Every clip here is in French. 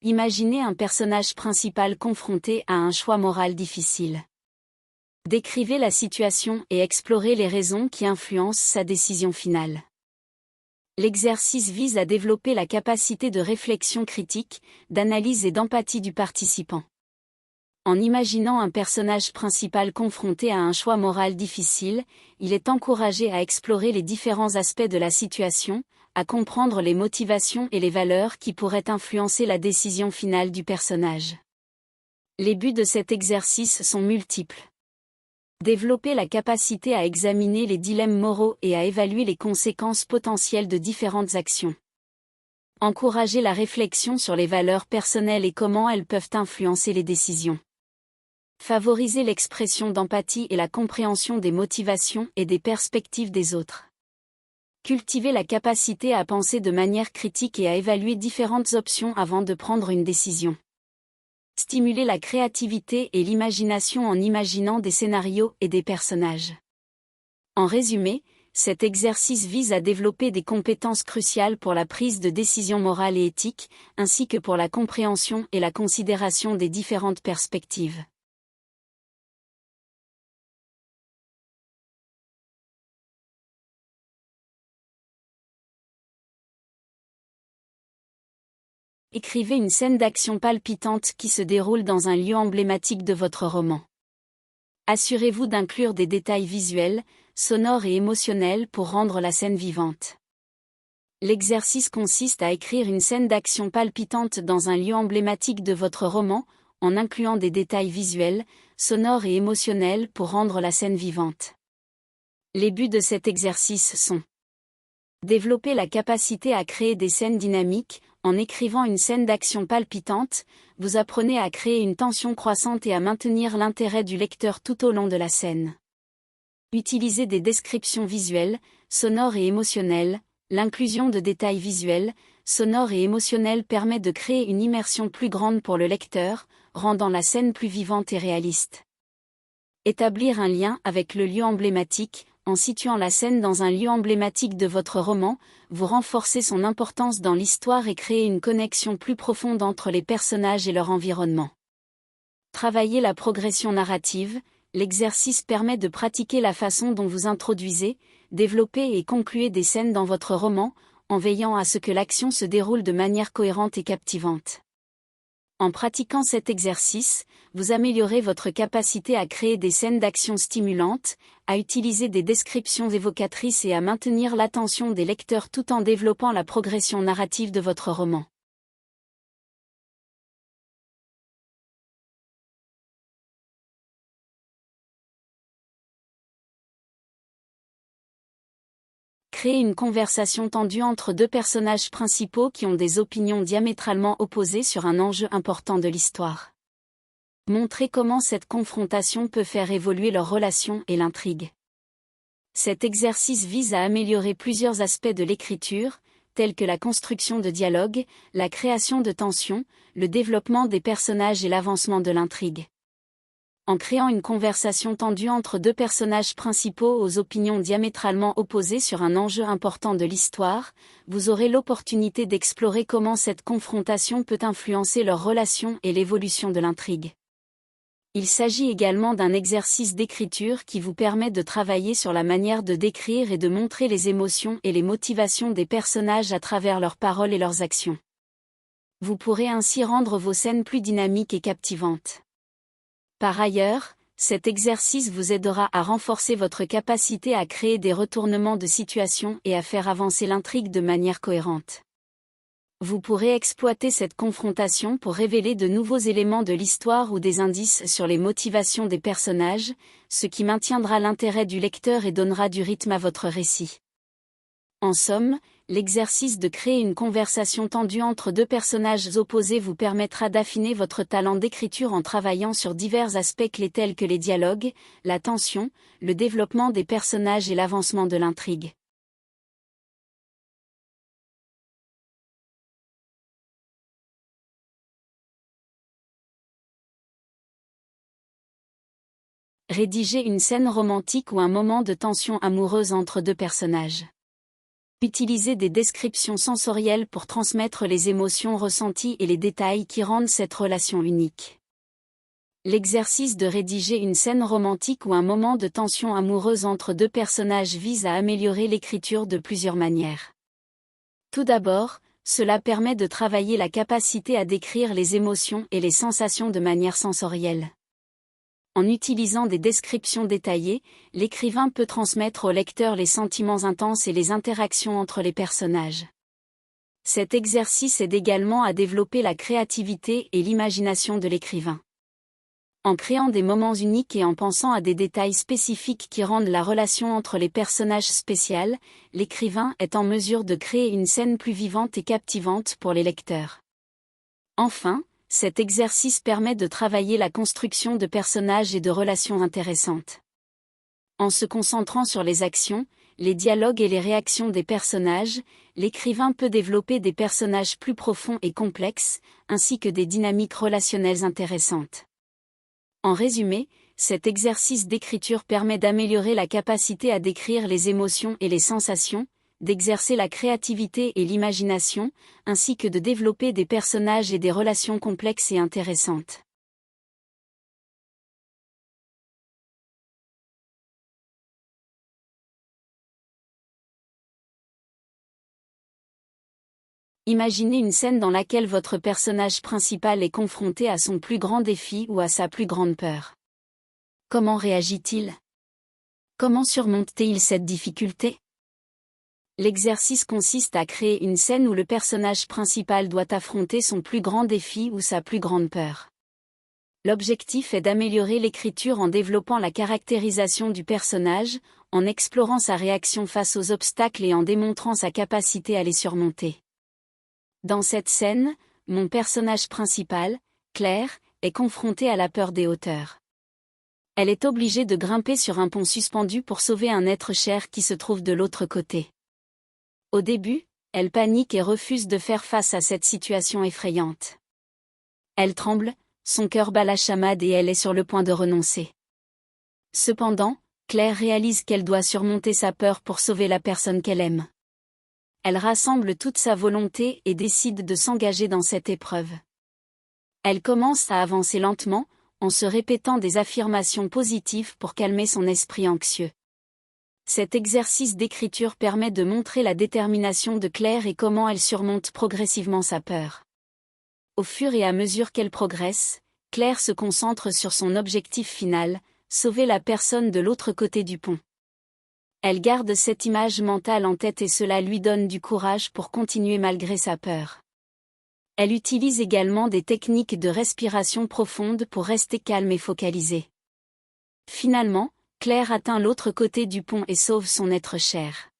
Imaginez un personnage principal confronté à un choix moral difficile. Décrivez la situation et explorez les raisons qui influencent sa décision finale. L'exercice vise à développer la capacité de réflexion critique, d'analyse et d'empathie du participant. En imaginant un personnage principal confronté à un choix moral difficile, il est encouragé à explorer les différents aspects de la situation, à comprendre les motivations et les valeurs qui pourraient influencer la décision finale du personnage. Les buts de cet exercice sont multiples. Développer la capacité à examiner les dilemmes moraux et à évaluer les conséquences potentielles de différentes actions. Encourager la réflexion sur les valeurs personnelles et comment elles peuvent influencer les décisions. Favoriser l'expression d'empathie et la compréhension des motivations et des perspectives des autres. Cultiver la capacité à penser de manière critique et à évaluer différentes options avant de prendre une décision. Stimuler la créativité et l'imagination en imaginant des scénarios et des personnages. En résumé, cet exercice vise à développer des compétences cruciales pour la prise de décisions morales et éthiques, ainsi que pour la compréhension et la considération des différentes perspectives. Écrivez une scène d'action palpitante qui se déroule dans un lieu emblématique de votre roman. Assurez-vous d'inclure des détails visuels, sonores et émotionnels pour rendre la scène vivante. L'exercice consiste à écrire une scène d'action palpitante dans un lieu emblématique de votre roman, en incluant des détails visuels, sonores et émotionnels pour rendre la scène vivante. Les buts de cet exercice sont: développer la capacité à créer des scènes dynamiques. En écrivant une scène d'action palpitante, vous apprenez à créer une tension croissante et à maintenir l'intérêt du lecteur tout au long de la scène. Utilisez des descriptions visuelles, sonores et émotionnelles. L'inclusion de détails visuels, sonores et émotionnels permet de créer une immersion plus grande pour le lecteur, rendant la scène plus vivante et réaliste. Établir un lien avec le lieu emblématique. En situant la scène dans un lieu emblématique de votre roman, vous renforcez son importance dans l'histoire et créez une connexion plus profonde entre les personnages et leur environnement. Travailler la progression narrative. L'exercice permet de pratiquer la façon dont vous introduisez, développez et concluez des scènes dans votre roman, en veillant à ce que l'action se déroule de manière cohérente et captivante. En pratiquant cet exercice, vous améliorez votre capacité à créer des scènes d'action stimulantes, à utiliser des descriptions évocatrices et à maintenir l'attention des lecteurs tout en développant la progression narrative de votre roman. Créer une conversation tendue entre deux personnages principaux qui ont des opinions diamétralement opposées sur un enjeu important de l'histoire. Montrez comment cette confrontation peut faire évoluer leur relation et l'intrigue. Cet exercice vise à améliorer plusieurs aspects de l'écriture, tels que la construction de dialogue, la création de tensions, le développement des personnages et l'avancement de l'intrigue. En créant une conversation tendue entre deux personnages principaux aux opinions diamétralement opposées sur un enjeu important de l'histoire, vous aurez l'opportunité d'explorer comment cette confrontation peut influencer leur relation et l'évolution de l'intrigue. Il s'agit également d'un exercice d'écriture qui vous permet de travailler sur la manière de décrire et de montrer les émotions et les motivations des personnages à travers leurs paroles et leurs actions. Vous pourrez ainsi rendre vos scènes plus dynamiques et captivantes. Par ailleurs, cet exercice vous aidera à renforcer votre capacité à créer des retournements de situation et à faire avancer l'intrigue de manière cohérente. Vous pourrez exploiter cette confrontation pour révéler de nouveaux éléments de l'histoire ou des indices sur les motivations des personnages, ce qui maintiendra l'intérêt du lecteur et donnera du rythme à votre récit. En somme, l'exercice de créer une conversation tendue entre deux personnages opposés vous permettra d'affiner votre talent d'écriture en travaillant sur divers aspects clés tels que les dialogues, la tension, le développement des personnages et l'avancement de l'intrigue. Rédiger une scène romantique ou un moment de tension amoureuse entre deux personnages. Utilisez des descriptions sensorielles pour transmettre les émotions ressenties et les détails qui rendent cette relation unique. L'exercice de rédiger une scène romantique ou un moment de tension amoureuse entre deux personnages vise à améliorer l'écriture de plusieurs manières. Tout d'abord, cela permet de travailler la capacité à décrire les émotions et les sensations de manière sensorielle. En utilisant des descriptions détaillées, l'écrivain peut transmettre au lecteur les sentiments intenses et les interactions entre les personnages. Cet exercice aide également à développer la créativité et l'imagination de l'écrivain. En créant des moments uniques et en pensant à des détails spécifiques qui rendent la relation entre les personnages spéciale, l'écrivain est en mesure de créer une scène plus vivante et captivante pour les lecteurs. Enfin, cet exercice permet de travailler la construction de personnages et de relations intéressantes. En se concentrant sur les actions, les dialogues et les réactions des personnages, l'écrivain peut développer des personnages plus profonds et complexes, ainsi que des dynamiques relationnelles intéressantes. En résumé, cet exercice d'écriture permet d'améliorer la capacité à décrire les émotions et les sensations, d'exercer la créativité et l'imagination, ainsi que de développer des personnages et des relations complexes et intéressantes. Imaginez une scène dans laquelle votre personnage principal est confronté à son plus grand défi ou à sa plus grande peur. Comment réagit-il? Comment surmonte-t-il cette difficulté? L'exercice consiste à créer une scène où le personnage principal doit affronter son plus grand défi ou sa plus grande peur. L'objectif est d'améliorer l'écriture en développant la caractérisation du personnage, en explorant sa réaction face aux obstacles et en démontrant sa capacité à les surmonter. Dans cette scène, mon personnage principal, Claire, est confrontée à la peur des hauteurs. Elle est obligée de grimper sur un pont suspendu pour sauver un être cher qui se trouve de l'autre côté. Au début, elle panique et refuse de faire face à cette situation effrayante. Elle tremble, son cœur bat la chamade et elle est sur le point de renoncer. Cependant, Claire réalise qu'elle doit surmonter sa peur pour sauver la personne qu'elle aime. Elle rassemble toute sa volonté et décide de s'engager dans cette épreuve. Elle commence à avancer lentement, en se répétant des affirmations positives pour calmer son esprit anxieux. Cet exercice d'écriture permet de montrer la détermination de Claire et comment elle surmonte progressivement sa peur. Au fur et à mesure qu'elle progresse, Claire se concentre sur son objectif final, sauver la personne de l'autre côté du pont. Elle garde cette image mentale en tête et cela lui donne du courage pour continuer malgré sa peur. Elle utilise également des techniques de respiration profonde pour rester calme et focalisée. Finalement, Claire atteint l'autre côté du pont et sauve son être cher.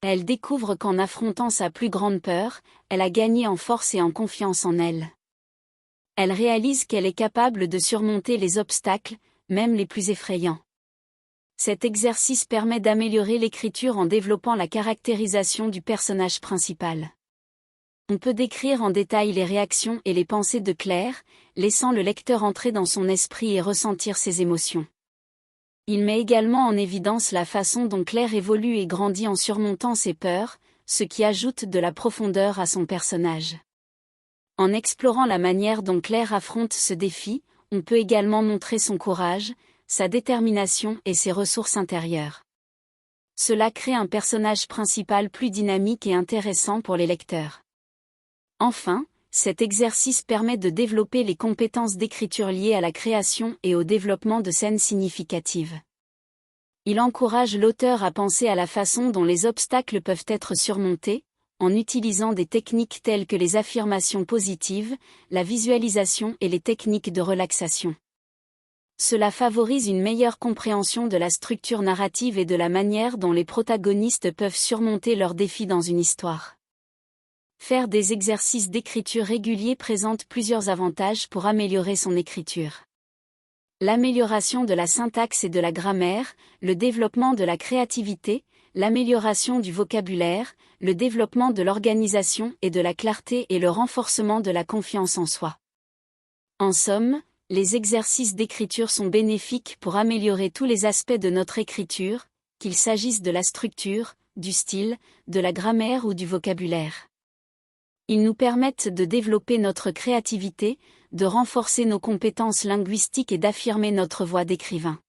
Elle découvre qu'en affrontant sa plus grande peur, elle a gagné en force et en confiance en elle. Elle réalise qu'elle est capable de surmonter les obstacles, même les plus effrayants. Cet exercice permet d'améliorer l'écriture en développant la caractérisation du personnage principal. On peut décrire en détail les réactions et les pensées de Claire, laissant le lecteur entrer dans son esprit et ressentir ses émotions. Il met également en évidence la façon dont Claire évolue et grandit en surmontant ses peurs, ce qui ajoute de la profondeur à son personnage. En explorant la manière dont Claire affronte ce défi, on peut également montrer son courage, sa détermination et ses ressources intérieures. Cela crée un personnage principal plus dynamique et intéressant pour les lecteurs. Enfin, cet exercice permet de développer les compétences d'écriture liées à la création et au développement de scènes significatives. Il encourage l'auteur à penser à la façon dont les obstacles peuvent être surmontés, en utilisant des techniques telles que les affirmations positives, la visualisation et les techniques de relaxation. Cela favorise une meilleure compréhension de la structure narrative et de la manière dont les protagonistes peuvent surmonter leurs défis dans une histoire. Faire des exercices d'écriture réguliers présente plusieurs avantages pour améliorer son écriture. L'amélioration de la syntaxe et de la grammaire, le développement de la créativité, l'amélioration du vocabulaire, le développement de l'organisation et de la clarté et le renforcement de la confiance en soi. En somme, les exercices d'écriture sont bénéfiques pour améliorer tous les aspects de notre écriture, qu'il s'agisse de la structure, du style, de la grammaire ou du vocabulaire. Ils nous permettent de développer notre créativité, de renforcer nos compétences linguistiques et d'affirmer notre voix d'écrivain.